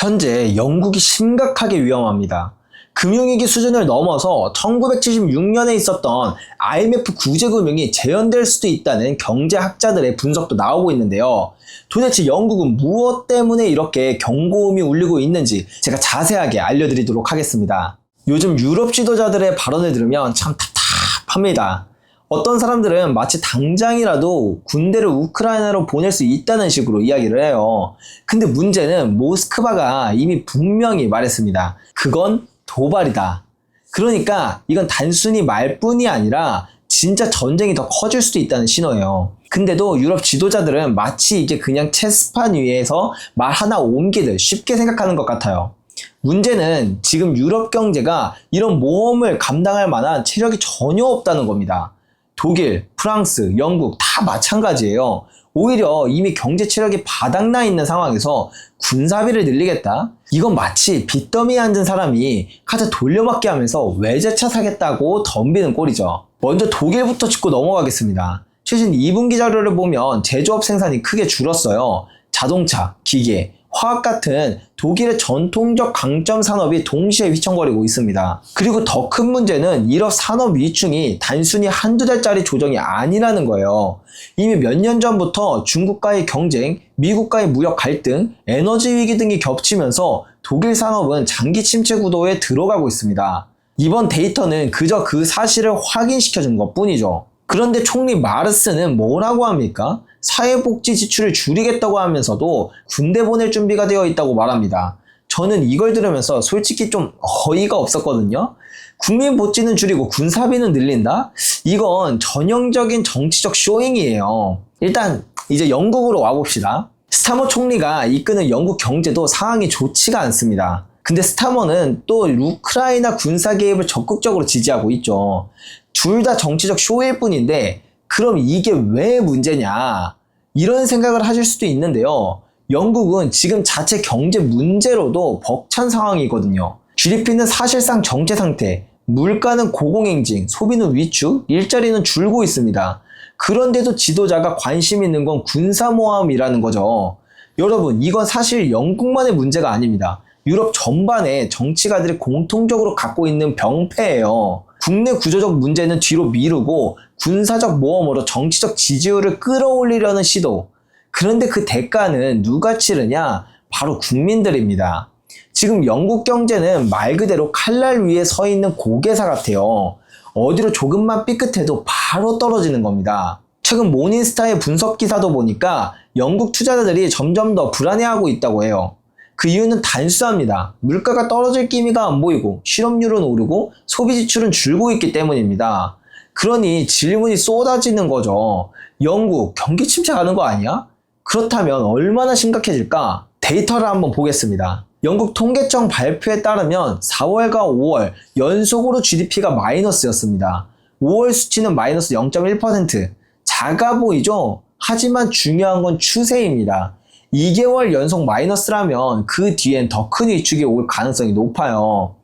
현재 영국이 심각하게 위험합니다. 금융위기 수준을 넘어서 1976년에 있었던 IMF 구제금융이 재현될 수도 있다는 경제학자들의 분석도 나오고 있는데요. 도대체 영국은 무엇 때문에 이렇게 경고음이 울리고 있는지 제가 자세하게 알려드리도록 하겠습니다. 요즘 유럽 지도자들의 발언을 들으면 참 답답합니다. 어떤 사람들은 마치 당장이라도 군대를 우크라이나로 보낼 수 있다는 식으로 이야기를 해요. 근데 문제는 모스크바가 이미 분명히 말했습니다. 그건 도발이다. 그러니까 이건 단순히 말뿐이 아니라 진짜 전쟁이 더 커질 수도 있다는 신호예요. 근데도 유럽 지도자들은 마치 이게 그냥 체스판 위에서 말 하나 옮기듯 쉽게 생각하는 것 같아요. 문제는 지금 유럽 경제가 이런 모험을 감당할 만한 체력이 전혀 없다는 겁니다. 독일, 프랑스, 영국 다 마찬가지예요. 오히려 이미 경제 체력이 바닥나 있는 상황에서 군사비를 늘리겠다? 이건 마치 빚더미에 앉은 사람이 카드 돌려받기 하면서 외제차 사겠다고 덤비는 꼴이죠. 먼저 독일부터 짚고 넘어가겠습니다. 최신 2분기 자료를 보면 제조업 생산이 크게 줄었어요. 자동차, 기계, 화학 같은 독일의 전통적 강점 산업이 동시에 휘청거리고 있습니다. 그리고 더 큰 문제는 이런 산업 위충이 단순히 한두 달짜리 조정이 아니라는 거예요. 이미 몇 년 전부터 중국과의 경쟁, 미국과의 무역 갈등, 에너지 위기 등이 겹치면서 독일 산업은 장기 침체 구도에 들어가고 있습니다. 이번 데이터는 그저 그 사실을 확인시켜준 것 뿐이죠. 그런데 총리 마르스는 뭐라고 합니까? 사회복지 지출을 줄이겠다고 하면서도 군대 보낼 준비가 되어 있다고 말합니다. 저는 이걸 들으면서 솔직히 좀 어이가 없었거든요. 국민 복지는 줄이고 군사비는 늘린다? 이건 전형적인 정치적 쇼잉이에요. 일단 이제 영국으로 와봅시다. 스타머 총리가 이끄는 영국 경제도 상황이 좋지가 않습니다. 근데 스타머는 또 우크라이나 군사 개입을 적극적으로 지지하고 있죠. 둘 다 정치적 쇼일 뿐인데 그럼 이게 왜 문제냐? 이런 생각을 하실 수도 있는데요. 영국은 지금 자체 경제 문제로도 벅찬 상황이거든요. GDP는 사실상 정체 상태, 물가는 고공행진, 소비는 위축, 일자리는 줄고 있습니다. 그런데도 지도자가 관심 있는 건 군사모함이라는 거죠. 여러분, 이건 사실 영국만의 문제가 아닙니다. 유럽 전반에 정치가들이 공통적으로 갖고 있는 병폐예요. 국내 구조적 문제는 뒤로 미루고 군사적 모험으로 정치적 지지율을 끌어올리려는 시도. 그런데 그 대가는 누가 치르냐? 바로 국민들입니다. 지금 영국 경제는 말 그대로 칼날 위에 서 있는 고개사 같아요. 어디로 조금만 삐끗해도 바로 떨어지는 겁니다. 최근 모닝스타의 분석 기사도 보니까 영국 투자자들이 점점 더 불안해하고 있다고 해요. 그 이유는 단순합니다. 물가가 떨어질 기미가 안 보이고 실업률은 오르고 소비 지출은 줄고 있기 때문입니다. 그러니 질문이 쏟아지는 거죠. 영국 경기 침체 가는 거 아니야? 그렇다면 얼마나 심각해질까? 데이터를 한번 보겠습니다. 영국 통계청 발표에 따르면 4월과 5월 연속으로 GDP가 마이너스였습니다. 5월 수치는 마이너스 0.1%. 작아 보이죠? 하지만 중요한 건 추세입니다. 2개월 연속 마이너스라면 그 뒤엔 더 큰 위축이 올 가능성이 높아요.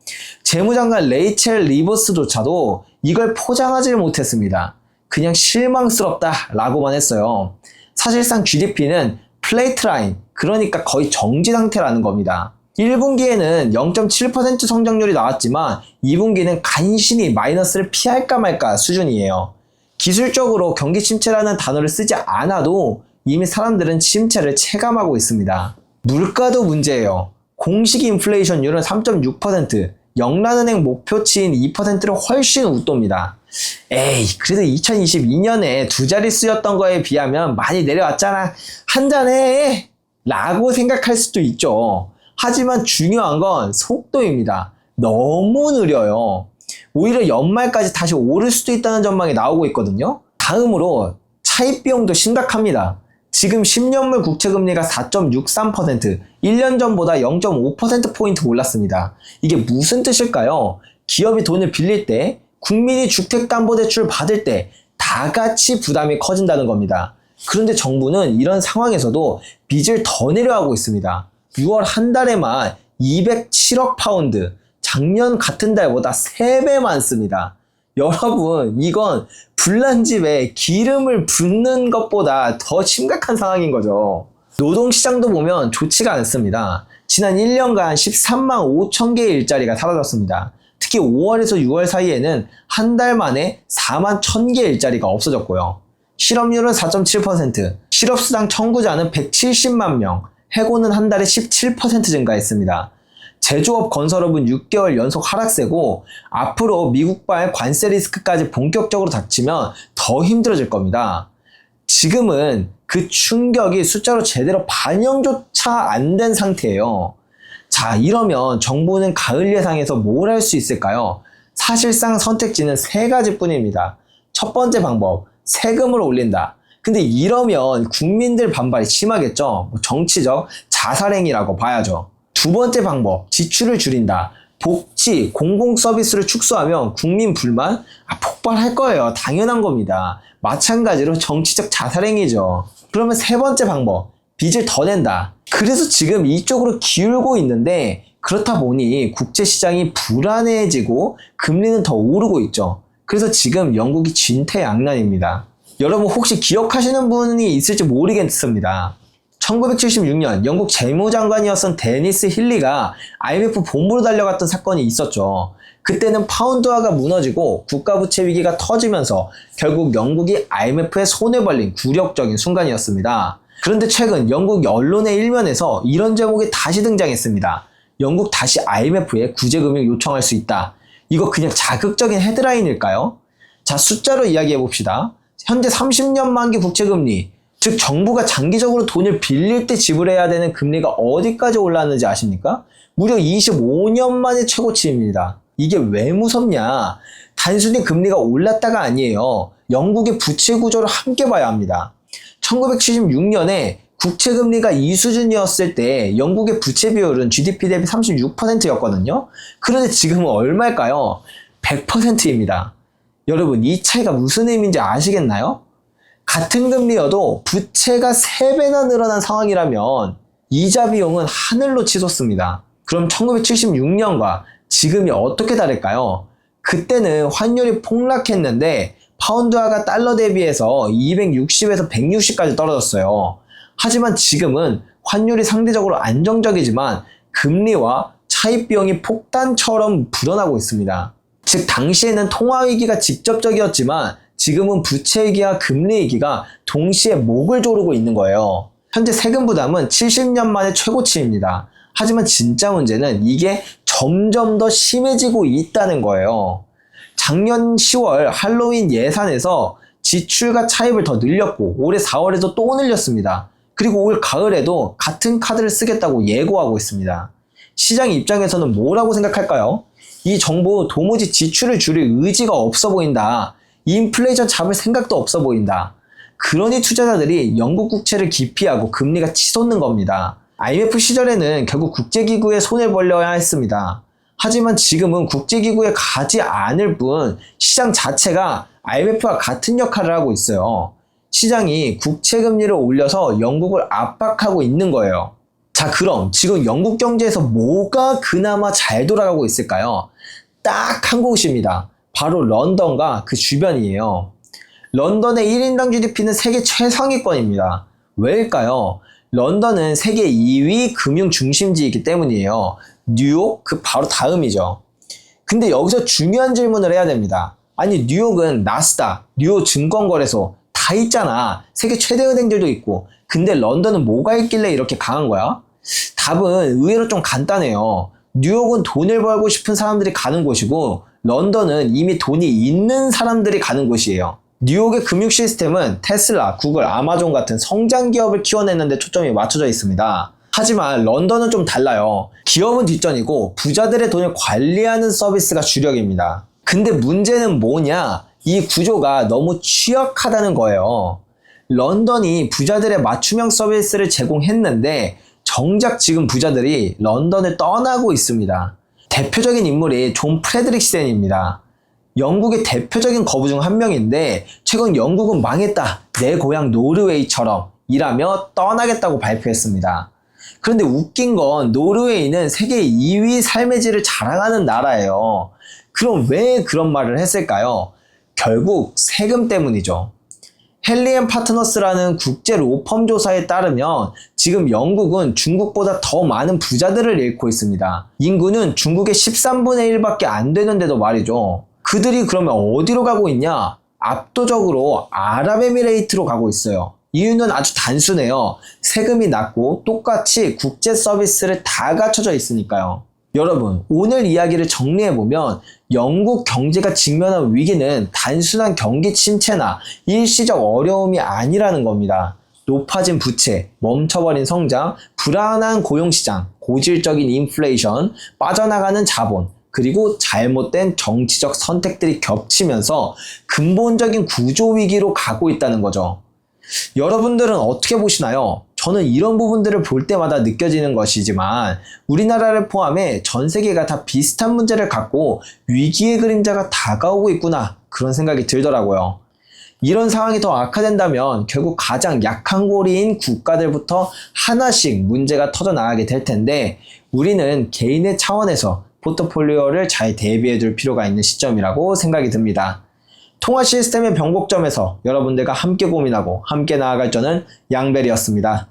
재무장관 레이첼 리버스조차도 이걸 포장하지 못했습니다. 그냥 실망스럽다 라고만 했어요. 사실상 GDP는 플레이트 라인, 그러니까 거의 정지 상태라는 겁니다. 1분기에는 0.7% 성장률이 나왔지만 2분기는 간신히 마이너스를 피할까 말까 수준이에요. 기술적으로 경기 침체라는 단어를 쓰지 않아도 이미 사람들은 침체를 체감하고 있습니다. 물가도 문제예요. 공식 인플레이션율은 3.6%, 영란은행 목표치인 2%를 훨씬 웃돕니다. 에이, 그래도 2022년에 두 자릿수였던 거에 비하면 많이 내려왔잖아. 한잔해! 라고 생각할 수도 있죠. 하지만 중요한 건 속도입니다. 너무 느려요. 오히려 연말까지 다시 오를 수도 있다는 전망이 나오고 있거든요. 다음으로 차입 비용도 심각합니다. 지금 10년물 국채금리가 4.63%, 1년 전보다 0.5%포인트 올랐습니다. 이게 무슨 뜻일까요? 기업이 돈을 빌릴 때, 국민이 주택담보대출 받을 때 다 같이 부담이 커진다는 겁니다. 그런데 정부는 이런 상황에서도 빚을 더 내려하고 있습니다. 6월 한 달에만 207억 파운드, 작년 같은 달보다 3배 많습니다. 여러분, 이건 불난 집에 기름을 붓는 것보다 더 심각한 상황인 거죠. 노동시장도 보면 좋지가 않습니다. 지난 1년간 13만 5천 개의 일자리가 사라졌습니다. 특히 5월에서 6월 사이에는 한 달 만에 4만 1천 개의 일자리가 없어졌고요. 실업률은 4.7%, 실업수당 청구자는 170만 명, 해고는 한 달에 17% 증가했습니다. 제조업 건설업은 6개월 연속 하락세고 앞으로 미국발 관세 리스크까지 본격적으로 닥치면 더 힘들어질 겁니다. 지금은 그 충격이 숫자로 제대로 반영조차 안 된 상태예요. 자, 이러면 정부는 가을 예상에서 뭘 할 수 있을까요? 사실상 선택지는 세 가지 뿐입니다. 첫 번째 방법, 세금을 올린다. 근데 이러면 국민들 반발이 심하겠죠? 정치적 자살행위라고 봐야죠. 두 번째 방법, 지출을 줄인다. 복지, 공공 서비스를 축소하면 국민 불만 폭발할 거예요. 당연한 겁니다. 마찬가지로 정치적 자살행위죠. 그러면 세 번째 방법, 빚을 더 낸다. 그래서 지금 이쪽으로 기울고 있는데 그렇다 보니 국제시장이 불안해지고 금리는 더 오르고 있죠. 그래서 지금 영국이 진퇴양난입니다. 여러분 혹시 기억하시는 분이 있을지 모르겠습니다. 1976년 영국 재무장관이었던 데니스 힐리가 IMF 본부로 달려갔던 사건이 있었죠. 그때는 파운드화가 무너지고 국가부채 위기가 터지면서 결국 영국이 IMF에 손을 벌린 굴욕적인 순간이었습니다. 그런데 최근 영국 언론의 일면에서 이런 제목이 다시 등장했습니다. 영국 다시 IMF에 구제금융 요청할 수 있다. 이거 그냥 자극적인 헤드라인일까요? 자, 숫자로 이야기해 봅시다. 현재 30년 만기 국채금리, 즉 정부가 장기적으로 돈을 빌릴 때 지불해야 되는 금리가 어디까지 올랐는지 아십니까? 무려 25년 만의 최고치입니다. 이게 왜 무섭냐? 단순히 금리가 올랐다가 아니에요. 영국의 부채 구조를 함께 봐야 합니다. 1976년에 국채금리가 이 수준이었을 때 영국의 부채 비율은 GDP 대비 36%였거든요. 그런데 지금은 얼마일까요? 100%입니다. 여러분, 이 차이가 무슨 의미인지 아시겠나요? 같은 금리여도 부채가 3배나 늘어난 상황이라면 이자 비용은 하늘로 치솟습니다. 그럼 1976년과 지금이 어떻게 다를까요? 그때는 환율이 폭락했는데 파운드화가 달러 대비해서 260에서 160까지 떨어졌어요. 하지만 지금은 환율이 상대적으로 안정적이지만 금리와 차입 비용이 폭탄처럼 불어나고 있습니다. 즉 당시에는 통화위기가 직접적이었지만 지금은 부채위기와 금리위기가 동시에 목을 조르고 있는 거예요. 현재 세금 부담은 70년 만의 최고치입니다. 하지만 진짜 문제는 이게 점점 더 심해지고 있다는 거예요. 작년 10월 할로윈 예산에서 지출과 차입을 더 늘렸고 올해 4월에도 또 늘렸습니다. 그리고 올 가을에도 같은 카드를 쓰겠다고 예고하고 있습니다. 시장 입장에서는 뭐라고 생각할까요? 이 정부 도무지 지출을 줄일 의지가 없어 보인다. 인플레이션 잡을 생각도 없어 보인다. 그러니 투자자들이 영국 국채를 기피하고 금리가 치솟는 겁니다. IMF 시절에는 결국 국제기구에 손을 벌려야 했습니다. 하지만 지금은 국제기구에 가지 않을 뿐 시장 자체가 IMF와 같은 역할을 하고 있어요. 시장이 국채금리를 올려서 영국을 압박하고 있는 거예요. 자, 그럼 지금 영국 경제에서 뭐가 그나마 잘 돌아가고 있을까요? 딱 한 곳입니다. 바로 런던과 그 주변이에요. 런던의 1인당 GDP는 세계 최상위권입니다. 왜일까요? 런던은 세계 2위 금융 중심지이기 때문이에요. 뉴욕 그 바로 다음이죠. 근데 여기서 중요한 질문을 해야 됩니다. 아니 뉴욕은 나스닥, 뉴욕 증권거래소 다 있잖아. 세계 최대 은행들도 있고. 근데 런던은 뭐가 있길래 이렇게 강한 거야? 답은 의외로 좀 간단해요. 뉴욕은 돈을 벌고 싶은 사람들이 가는 곳이고 런던은 이미 돈이 있는 사람들이 가는 곳이에요. 뉴욕의 금융 시스템은 테슬라, 구글, 아마존 같은 성장 기업을 키워내는데 초점이 맞춰져 있습니다. 하지만 런던은 좀 달라요. 기업은 뒷전이고 부자들의 돈을 관리하는 서비스가 주력입니다. 근데 문제는 뭐냐? 이 구조가 너무 취약하다는 거예요. 런던이 부자들의 맞춤형 서비스를 제공했는데 정작 지금 부자들이 런던을 떠나고 있습니다. 대표적인 인물이 존 프레드릭센입니다. 영국의 대표적인 거부 중 한 명인데 최근 영국은 망했다, 내 고향 노르웨이처럼 이라며 떠나겠다고 발표했습니다. 그런데 웃긴 건 노르웨이는 세계 2위 삶의 질을 자랑하는 나라예요. 그럼 왜 그런 말을 했을까요? 결국 세금 때문이죠. 헨리 앤 파트너스라는 국제 로펌 조사에 따르면 지금 영국은 중국보다 더 많은 부자들을 잃고 있습니다. 인구는 중국의 13분의 1밖에 안 되는데도 말이죠. 그들이 그러면 어디로 가고 있냐? 압도적으로 아랍에미레이트로 가고 있어요. 이유는 아주 단순해요. 세금이 낮고 똑같이 국제 서비스를 다 갖춰져 있으니까요. 여러분, 오늘 이야기를 정리해보면 영국 경제가 직면한 위기는 단순한 경기 침체나 일시적 어려움이 아니라는 겁니다. 높아진 부채, 멈춰버린 성장, 불안한 고용시장, 고질적인 인플레이션, 빠져나가는 자본, 그리고 잘못된 정치적 선택들이 겹치면서 근본적인 구조 위기로 가고 있다는 거죠. 여러분들은 어떻게 보시나요? 저는 이런 부분들을 볼 때마다 느껴지는 것이지만 우리나라를 포함해 전 세계가 다 비슷한 문제를 갖고 위기의 그림자가 다가오고 있구나, 그런 생각이 들더라고요. 이런 상황이 더 악화된다면 결국 가장 약한 고리인 국가들부터 하나씩 문제가 터져나가게 될 텐데 우리는 개인의 차원에서 포트폴리오를 잘 대비해 둘 필요가 있는 시점이라고 생각이 듭니다. 통화 시스템의 변곡점에서 여러분들과 함께 고민하고 함께 나아갈 저는 양벨이었습니다.